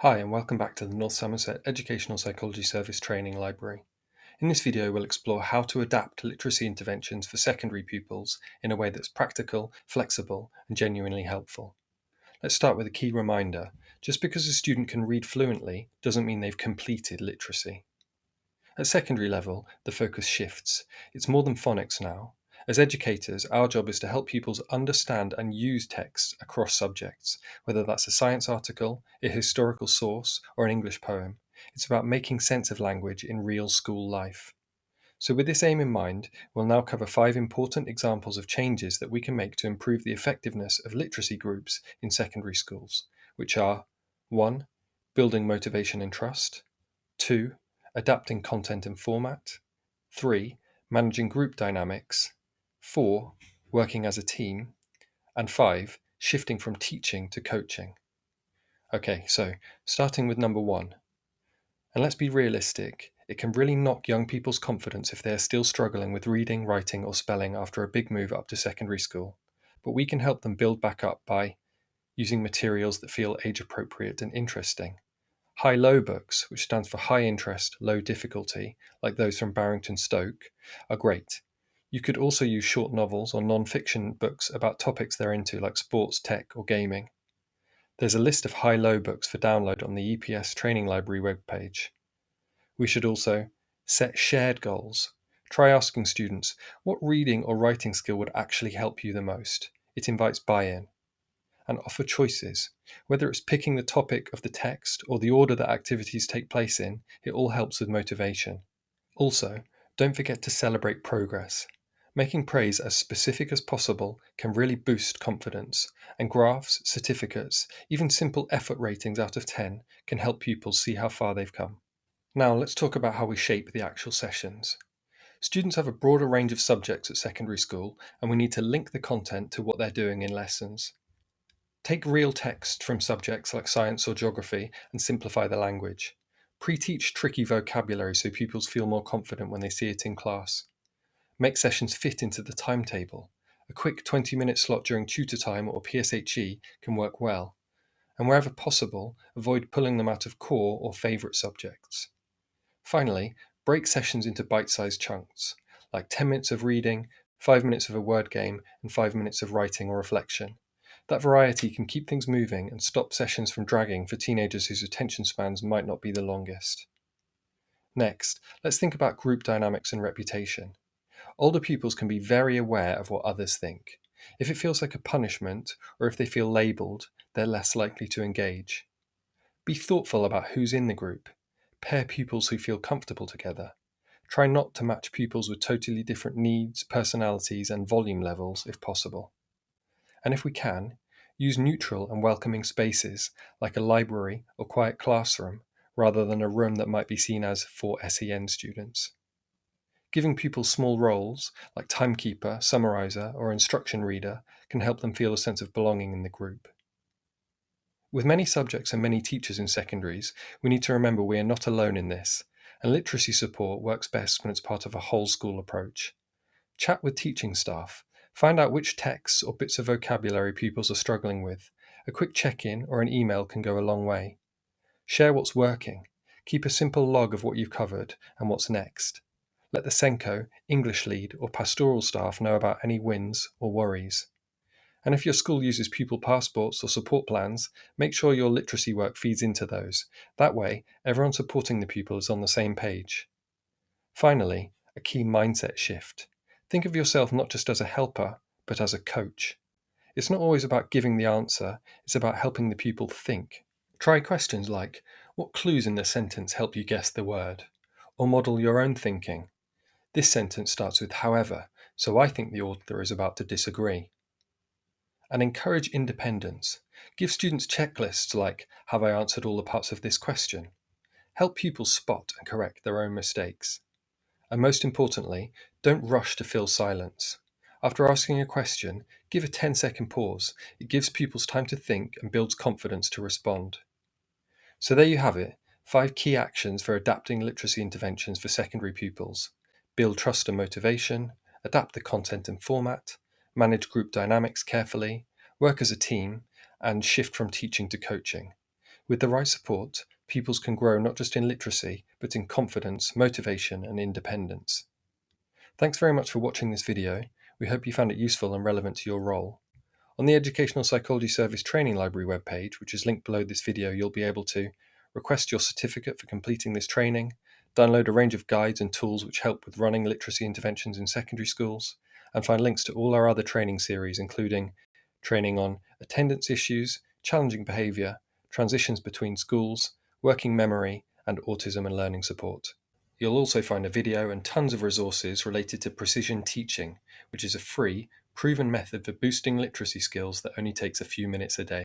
Hi and welcome back to the North Somerset Educational Psychology Service Training Library. In this video we'll explore how to adapt literacy interventions for secondary pupils in a way that's practical, flexible and genuinely helpful. Let's start with a key reminder. Just because a student can read fluently doesn't mean they've completed literacy. At secondary level, the focus shifts. It's more than phonics now. As educators, our job is to help pupils understand and use text across subjects, whether that's a science article, a historical source, or an English poem. It's about making sense of language in real school life. So with this aim in mind, we'll now cover 5 important examples of changes that we can make to improve the effectiveness of literacy groups in secondary schools, which are 1. Building motivation and trust, 2. Adapting content and format, 3. Managing group dynamics, 4. Working as a team, and 5. Shifting from teaching to coaching. Okay, so starting with number 1. And let's be realistic, it can really knock young people's confidence if they are still struggling with reading, writing, or spelling after a big move up to secondary school. But we can help them build back up by using materials that feel age appropriate and interesting. High-low books, which stands for high interest, low difficulty, like those from Barrington Stoke, are great. You could also use short novels or non-fiction books about topics they're into, like sports, tech, or gaming. There's a list of high-low books for download on the EPS Training Library webpage. We should also set shared goals. Try asking students, what reading or writing skill would actually help you the most? It invites buy-in. And offer choices. Whether it's picking the topic of the text or the order that activities take place in, it all helps with motivation. Also, don't forget to celebrate progress. Making praise as specific as possible can really boost confidence, and graphs, certificates, even simple effort ratings out of 10 can help pupils see how far they've come. Now let's talk about how we shape the actual sessions. Students have a broader range of subjects at secondary school, and we need to link the content to what they're doing in lessons. Take real text from subjects like science or geography and simplify the language. Pre-teach tricky vocabulary so pupils feel more confident when they see it in class. Make sessions fit into the timetable. A quick 20-minute slot during tutor time or PSHE can work well. And wherever possible, avoid pulling them out of core or favourite subjects. Finally, break sessions into bite-sized chunks, like 10 minutes of reading, 5 minutes of a word game, and 5 minutes of writing or reflection. That variety can keep things moving and stop sessions from dragging for teenagers whose attention spans might not be the longest. Next, let's think about group dynamics and reputation. Older pupils can be very aware of what others think. If it feels like a punishment, or if they feel labelled, they're less likely to engage. Be thoughtful about who's in the group. Pair pupils who feel comfortable together. Try not to match pupils with totally different needs, personalities, and volume levels if possible. And if we can, use neutral and welcoming spaces like a library or quiet classroom rather than a room that might be seen as for SEN students. Giving pupils small roles like timekeeper, summarizer, or instruction reader can help them feel a sense of belonging in the group. With many subjects and many teachers in secondaries, we need to remember we are not alone in this, and literacy support works best when it's part of a whole school approach. Chat with teaching staff. Find out which texts or bits of vocabulary pupils are struggling with. A quick check-in or an email can go a long way. Share what's working. Keep a simple log of what you've covered and what's next. Let the SENCO, English lead, or pastoral staff know about any wins or worries. And if your school uses pupil passports or support plans, make sure your literacy work feeds into those. That way, everyone supporting the pupil is on the same page. Finally, a key mindset shift. Think of yourself not just as a helper, but as a coach. It's not always about giving the answer, it's about helping the pupil think. Try questions like, what clues in the sentence help you guess the word? Or model your own thinking. This sentence starts with however, so I think the author is about to disagree. And encourage independence. Give students checklists like, have I answered all the parts of this question? Help pupils spot and correct their own mistakes. And most importantly, don't rush to fill silence. After asking a question, give a 10-second pause. It gives pupils time to think and builds confidence to respond. So there you have it, 5 key actions for adapting literacy interventions for secondary pupils. Build trust and motivation, adapt the content and format, manage group dynamics carefully, work as a team, and shift from teaching to coaching. With the right support, pupils can grow not just in literacy, but in confidence, motivation, and independence. Thanks very much for watching this video. We hope you found it useful and relevant to your role. On the Educational Psychology Service Training Library webpage, which is linked below this video, you'll be able to request your certificate for completing this training, download a range of guides and tools which help with running literacy interventions in secondary schools, and find links to all our other training series, including training on attendance issues, challenging behaviour, transitions between schools, working memory, and autism and learning support. You'll also find a video and tons of resources related to precision teaching, which is a free, proven method for boosting literacy skills that only takes a few minutes a day.